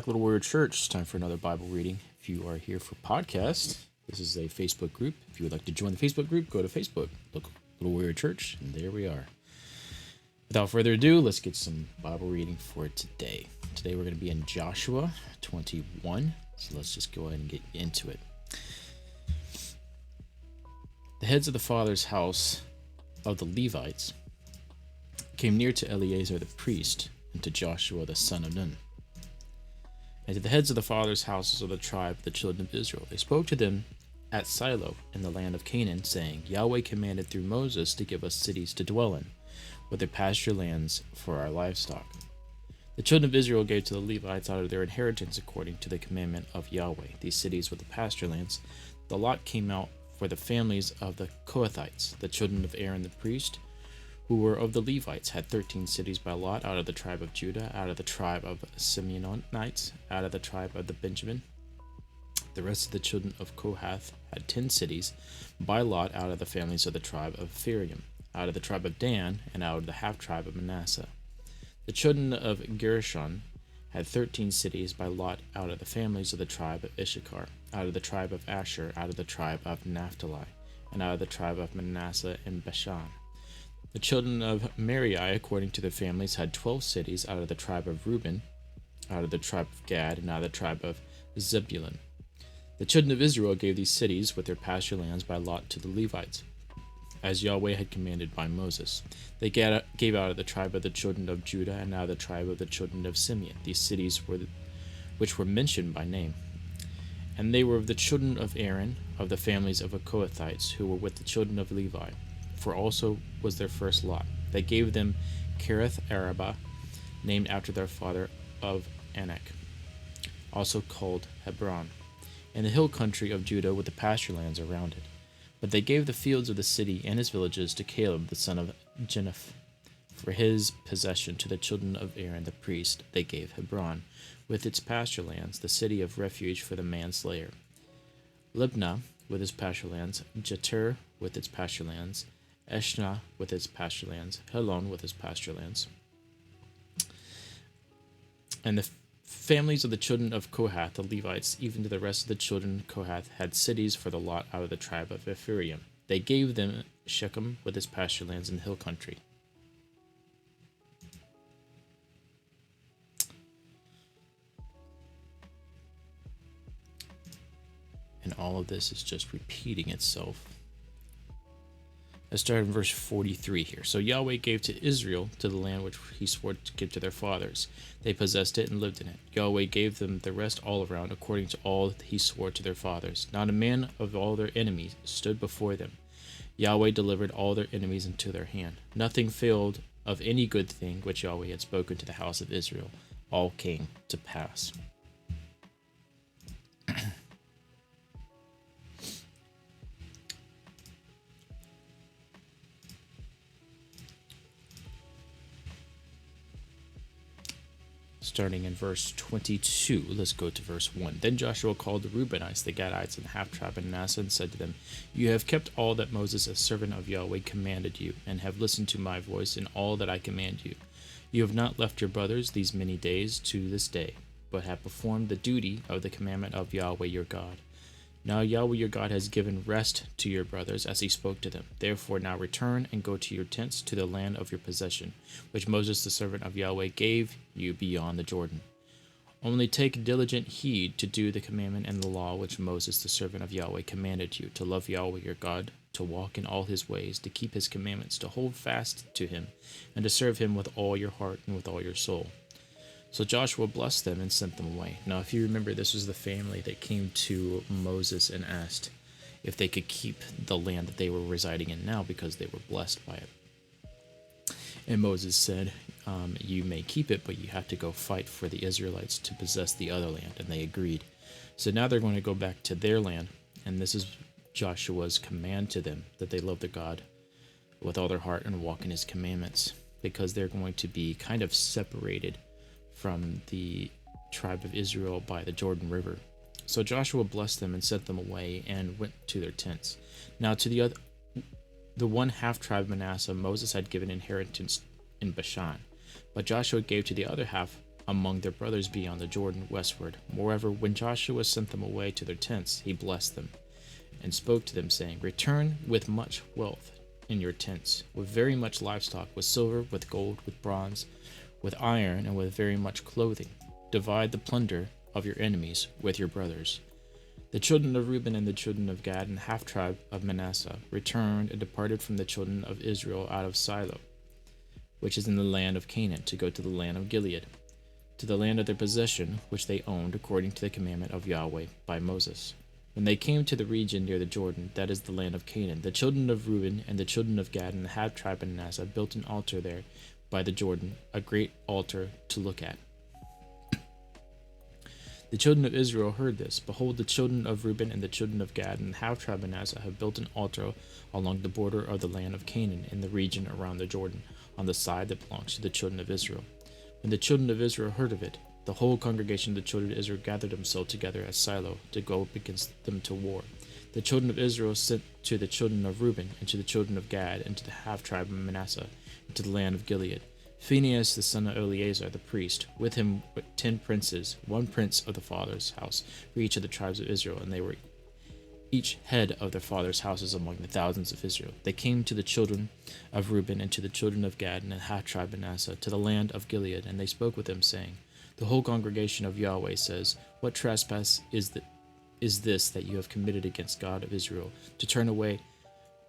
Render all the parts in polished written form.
back, Little Warrior Church. It's time for another Bible reading. If you are here for podcast, this is a Facebook group. If you would like to join the Facebook group, go to Facebook, look Little Warrior Church, and there we are. Without further ado, let's get some Bible reading for today. Today we're going to be in Joshua 21, so let's just go ahead and get into it. The heads of the father's house of the Levites came near to Eleazar the priest and to Joshua the son of Nun, and to the heads of the fathers' houses of the tribe of the children of Israel. They spoke to them at Silo in the land of Canaan, saying, Yahweh commanded through Moses to give us cities to dwell in, with their pasture lands for our livestock. The children of Israel gave to the Levites out of their inheritance according to the commandment of Yahweh these cities with the pasture lands. The lot came out for the families of the Kohathites. The children of Aaron the priest, who were of the Levites, had 13 cities by lot, out of the tribe of Judah, out of the tribe of Simeonites, out of the tribe of the Benjamin. The rest of the children of Kohath had 10 cities by lot, out of the families of the tribe of Ephraim, out of the tribe of Dan, and out of the half-tribe of Manasseh. The children of Gershon had 13 cities by lot, out of the families of the tribe of Issachar, out of the tribe of Asher, out of the tribe of Naphtali, and out of the tribe of Manasseh and Bashan. The children of Merari, according to their families, had 12 cities, out of the tribe of Reuben, out of the tribe of Gad, and out of the tribe of Zebulun. The children of Israel gave these cities with their pasture lands by lot to the Levites, as Yahweh had commanded by Moses. They gave out of the tribe of the children of Judah, and out of the tribe of the children of Simeon these cities which were mentioned by name. And they were of the children of Aaron, of the families of the Kohathites, who were with the children of Levi, for also was their first lot. They gave them Kiriath Arabah, named after their father of Anak, also called Hebron, and the hill country of Judah with the pasture lands around it. But they gave the fields of the city and its villages to Caleb the son of Jephunneh for his possession. To the children of Aaron the priest they gave Hebron with its pasture lands, the city of refuge for the manslayer, Libnah with its pasture lands, Jeter with its pasture lands, Eshna with its pasture lands, Helon with its pasture lands. And the families of the children of Kohath, the Levites, even to the rest of the children of Kohath, had cities for the lot out of the tribe of Ephraim. They gave them Shechem with its pasture lands in the hill country. And all of this is just repeating itself. Let's start in verse 43 here. So Yahweh gave to Israel to the land which he swore to give to their fathers. They possessed it and lived in it. Yahweh gave them the rest all around, according to all he swore to their fathers. Not a man of all their enemies stood before them. Yahweh delivered all their enemies into their hand. Nothing failed of any good thing which Yahweh had spoken to the house of Israel. All came to pass. Starting in verse 22, let's go to verse 1. Then Joshua called the Reubenites, the Gadites, and the half-tribe of Manasseh, and said to them, You have kept all that Moses, a servant of Yahweh, commanded you, and have listened to my voice in all that I command you. You have not left your brothers these many days to this day, but have performed the duty of the commandment of Yahweh your God. Now Yahweh your God has given rest to your brothers as he spoke to them. Therefore now return and go to your tents to the land of your possession, which Moses the servant of Yahweh gave you beyond the Jordan. Only take diligent heed to do the commandment and the law which Moses the servant of Yahweh commanded you, to love Yahweh your God, to walk in all his ways, to keep his commandments, to hold fast to him, and to serve him with all your heart and with all your soul. So Joshua blessed them and sent them away. Now, if you remember, this was the family that came to Moses and asked if they could keep the land that they were residing in now because they were blessed by it. And Moses said, you may keep it, but you have to go fight for the Israelites to possess the other land. And they agreed. So now they're going to go back to their land. And this is Joshua's command to them, that they love their God with all their heart and walk in his commandments, because they're going to be kind of separated from the tribe of Israel by the Jordan River. So Joshua blessed them and sent them away and went to their tents. Now to the one half tribe of Manasseh, Moses had given inheritance in Bashan, but Joshua gave to the other half among their brothers beyond the Jordan westward. Moreover, when Joshua sent them away to their tents, he blessed them and spoke to them, saying, Return with much wealth in your tents, with very much livestock, with silver, with gold, with bronze, with iron, and with very much clothing. Divide the plunder of your enemies with your brothers. The children of Reuben and the children of Gad and half tribe of Manasseh returned and departed from the children of Israel out of Shiloh, which is in the land of Canaan, to go to the land of Gilead, to the land of their possession, which they owned according to the commandment of Yahweh by Moses. When they came to the region near the Jordan, that is the land of Canaan, the children of Reuben and the children of Gad and the half tribe of Manasseh built an altar there by the Jordan, a great altar to look at. The children of Israel heard this. Behold, the children of Reuben and the children of Gad and the half tribe of Manasseh have built an altar along the border of the land of Canaan in the region around the Jordan, on the side that belongs to the children of Israel. When the children of Israel heard of it, the whole congregation of the children of Israel gathered themselves together at Shiloh to go up against them to war. The children of Israel sent to the children of Reuben and to the children of Gad and to the half tribe of Manasseh and to the land of Gilead. Phinehas the son of Eleazar the priest, with him 10 princes, 1 prince of the father's house for each of the tribes of Israel, and they were each head of their father's houses among the thousands of Israel. They came to the children of Reuben and to the children of Gad and the half tribe of Manasseh to the land of Gilead, and they spoke with them, saying, The whole congregation of Yahweh says, What trespass is this that you have committed against God of Israel, to turn away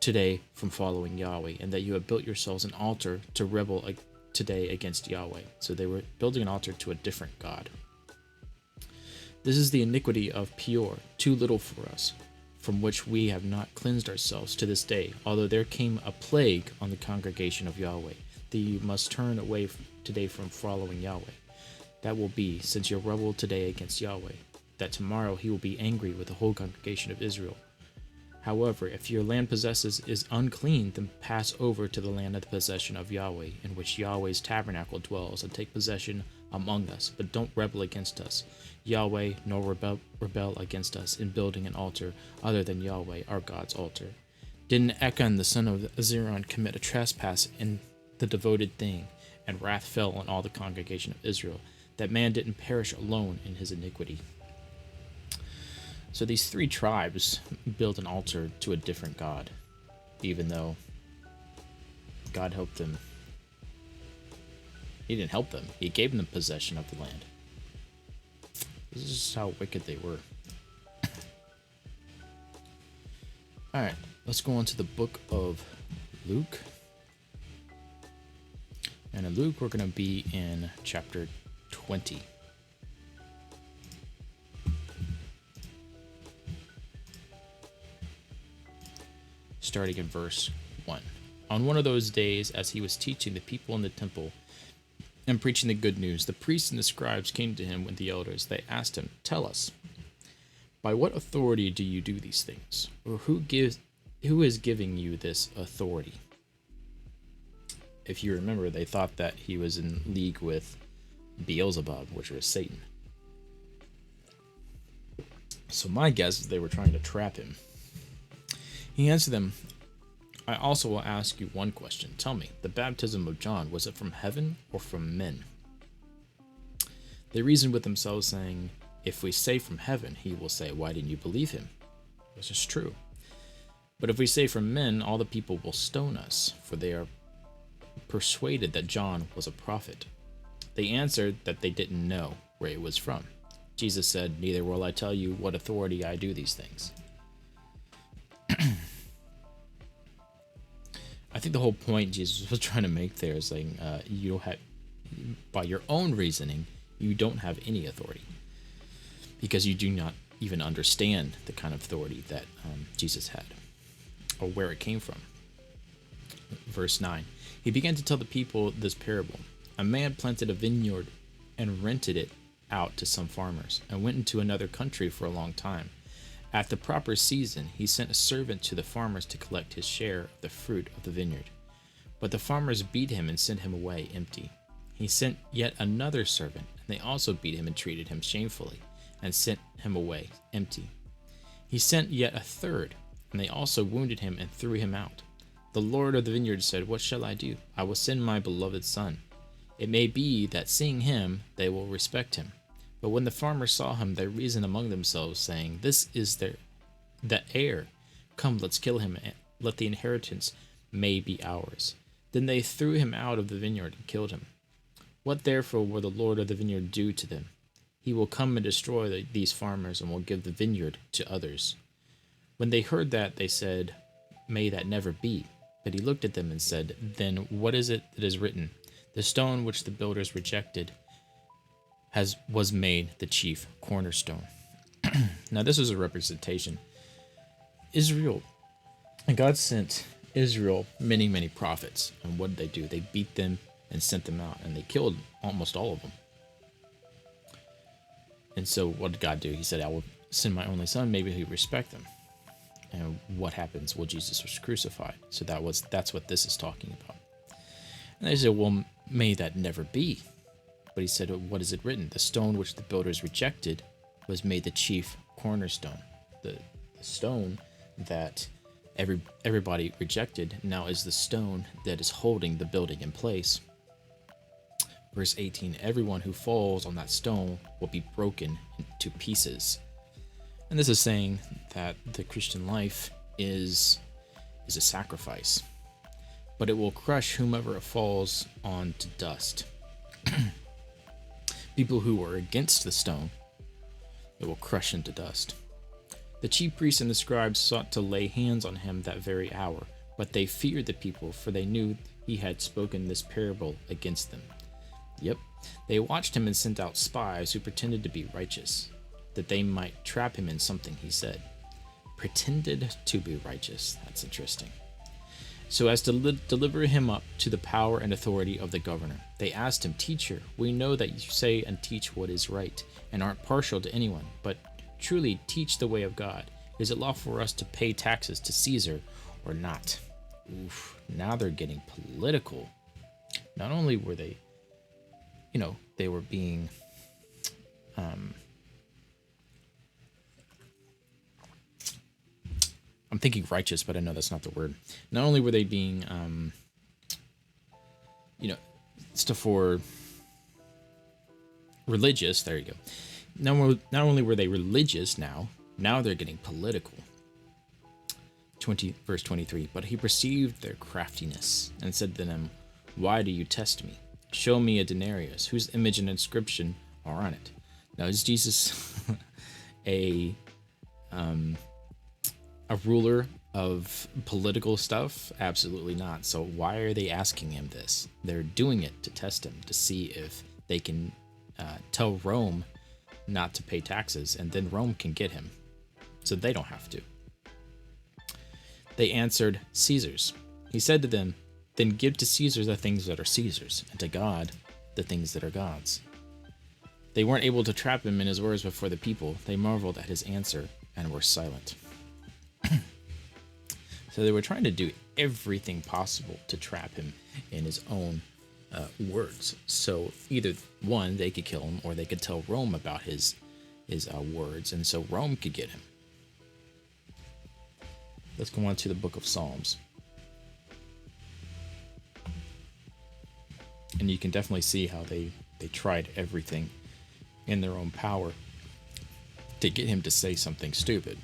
today from following Yahweh, and that you have built yourselves an altar to rebel today against Yahweh? So they were building an altar to a different God. This is the iniquity of Peor, too little for us, from which we have not cleansed ourselves to this day, although there came a plague on the congregation of Yahweh, that you must turn away today from following Yahweh. That will be, since you rebelled today against Yahweh, that tomorrow he will be angry with the whole congregation of Israel. However, if your land possesses is unclean, then pass over to the land of the possession of Yahweh, in which Yahweh's tabernacle dwells, and take possession among us, but don't rebel against us, Yahweh, nor rebel against us in building an altar other than Yahweh, our God's altar. Didn't Achan the son of Zerah commit a trespass in the devoted thing, and wrath fell on all the congregation of Israel? That man didn't perish alone in his iniquity. So these 3 tribes built an altar to a different God, even though God helped them. He didn't help them. He gave them possession of the land. This is just how wicked they were. Alright, let's go on to the book of Luke. And in Luke, we're going to be in chapter 20. Starting in verse 1. On one of those days, as he was teaching the people in the temple and preaching the good news, the priests and the scribes came to him with the elders. They asked him, Tell us, by what authority do you do these things? Or who is giving you this authority? If you remember, they thought that he was in league with Beelzebub, which was Satan. So my guess is they were trying to trap him. He answered them, I also will ask you one question. Tell me, the baptism of John, was it from heaven or from men? They reasoned with themselves, saying, If we say from heaven, he will say, Why didn't you believe him? This is true. But if we say from men, all the people will stone us, for they are persuaded that John was a prophet. They answered that they didn't know where it was from. Jesus said, Neither will I tell you what authority I do these things. I think the whole point Jesus was trying to make there is like, you don't have, by your own reasoning, you don't have any authority, because you do not even understand the kind of authority that Jesus had, or where it came from. Verse 9. He began to tell the people this parable. A man planted a vineyard and rented it out to some farmers, and went into another country for a long time. At the proper season, he sent a servant to the farmers to collect his share of the fruit of the vineyard. But the farmers beat him and sent him away empty. He sent yet another servant, and they also beat him and treated him shamefully, and sent him away empty. He sent yet a third, and they also wounded him and threw him out. The Lord of the vineyard said, What shall I do? I will send my beloved son. It may be that seeing him, they will respect him. But when the farmers saw him, they reasoned among themselves, saying, This is the heir. Come, let's kill him, and let the inheritance may be ours. Then they threw him out of the vineyard and killed him. What therefore will the Lord of the vineyard do to them? He will come and destroy these farmers, and will give the vineyard to others. When they heard that, they said, May that never be. But he looked at them and said, Then what is it that is written? The stone which the builders rejected was made the chief cornerstone. Now this is a representation. Israel, and God sent Israel many, many prophets. And what did they do? They beat them and sent them out, and they killed almost all of them. And so what did God do? He said, I will send my only son, maybe he'll respect them. And what happens? Well, Jesus was crucified. So that's what this is talking about. And they said, well, may that never be. But he said, what is it written? The stone which the builders rejected was made the chief cornerstone. The stone that everybody rejected now is the stone that is holding the building in place. Verse 18, everyone who falls on that stone will be broken into pieces. And this is saying that the Christian life is a sacrifice, but it will crush whomever falls on to dust. People who are against the stone, it will crush into dust. The chief priests and the scribes sought to lay hands on him that very hour, but they feared the people, for they knew he had spoken this parable against them. Yep, they watched him and sent out spies who pretended to be righteous, that they might trap him in something he said. Pretended to be righteous. That's interesting. So as to deliver him up to the power and authority of the governor. They asked him, Teacher, we know that you say and teach what is right, and aren't partial to anyone, but truly teach the way of God. Is it lawful for us to pay taxes to Caesar or not? Oof, now they're getting political. Not only were they, they were being I'm thinking righteous, but I know that's not the word. Not only were they being, stuff for religious. There you go. Not only were they religious now they're getting political. Verse 23. But he perceived their craftiness and said to them, Why do you test me? Show me a denarius, whose image and inscription are on it. Now, is Jesus a ruler of political stuff? Absolutely not. So why are they asking him this? They're doing it to test him, to see if they can tell Rome not to pay taxes, and then Rome can get him, so they don't have to. They answered, Caesar's. He said to them, Then give to Caesar the things that are Caesar's, and to God the things that are God's. They weren't able to trap him in his words before the people. They marveled at his answer and were silent. So they were trying to do everything possible to trap him in his own words. So either one, they could kill him, or they could tell Rome about his words, and so Rome could get him. Let's go on to the book of Psalms. And you can definitely see how they tried everything in their own power to get him to say something stupid.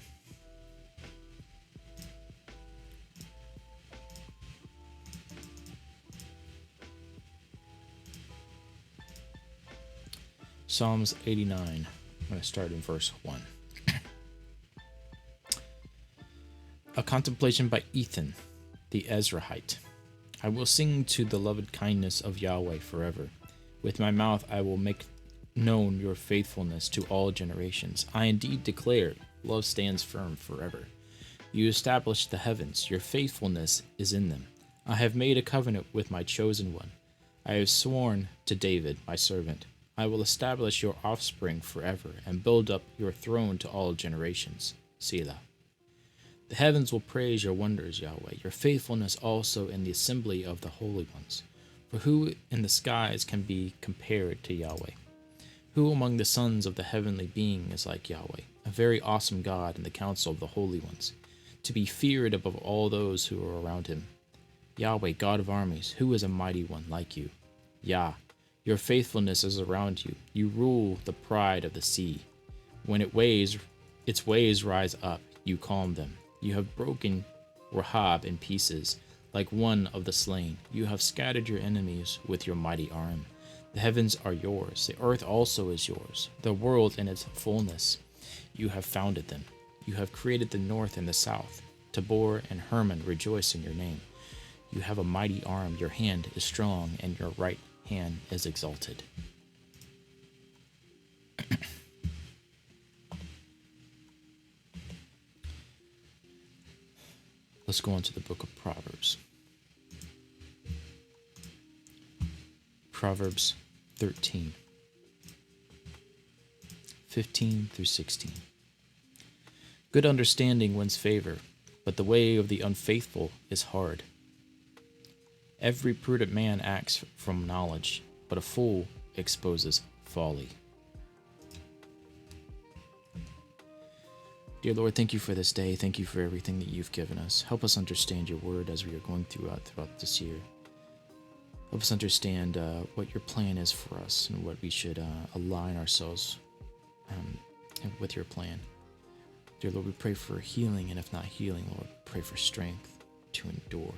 Psalms 89. I'm going to start in verse 1. A contemplation by Ethan, the Ezrahite. I will sing to the loved kindness of Yahweh forever. With my mouth I will make known your faithfulness to all generations. I indeed declare, love stands firm forever. You established the heavens, your faithfulness is in them. I have made a covenant with my chosen one. I have sworn to David, my servant. I will establish your offspring forever and build up your throne to all generations. Selah. The heavens will praise your wonders, Yahweh, your faithfulness also in the assembly of the holy ones. For who in the skies can be compared to Yahweh? Who among the sons of the heavenly being is like Yahweh, a very awesome God in the council of the holy ones, to be feared above all those who are around him? Yahweh, God of armies, who is a mighty one like you? Yah, Your faithfulness is around you. You rule the pride of the sea. When its waves rise up, you calm them. You have broken Rahab in pieces, like one of the slain. You have scattered your enemies with your mighty arm. The heavens are yours. The earth also is yours. The world in its fullness. You have founded them. You have created the north and the south. Tabor and Hermon rejoice in your name. You have a mighty arm. Your hand is strong, and your right hand is exalted. Let's go on to the book of Proverbs. Proverbs 13, 15 through 16. Good understanding wins favor, but the way of the unfaithful is hard. Every prudent man acts from knowledge, but a fool exposes folly. Dear Lord, thank you for this day. Thank you for everything that you've given us. Help us understand your word as we are going throughout this year. Help us understand what your plan is for us and what we should align ourselves with your plan. Dear Lord, we pray for healing, and if not healing, Lord, pray for strength to endure.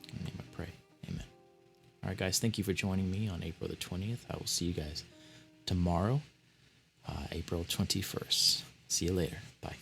In the name I pray. Amen. All right, guys, thank you for joining me on April the 20th. I will see you guys tomorrow, April 21st. See you later. Bye.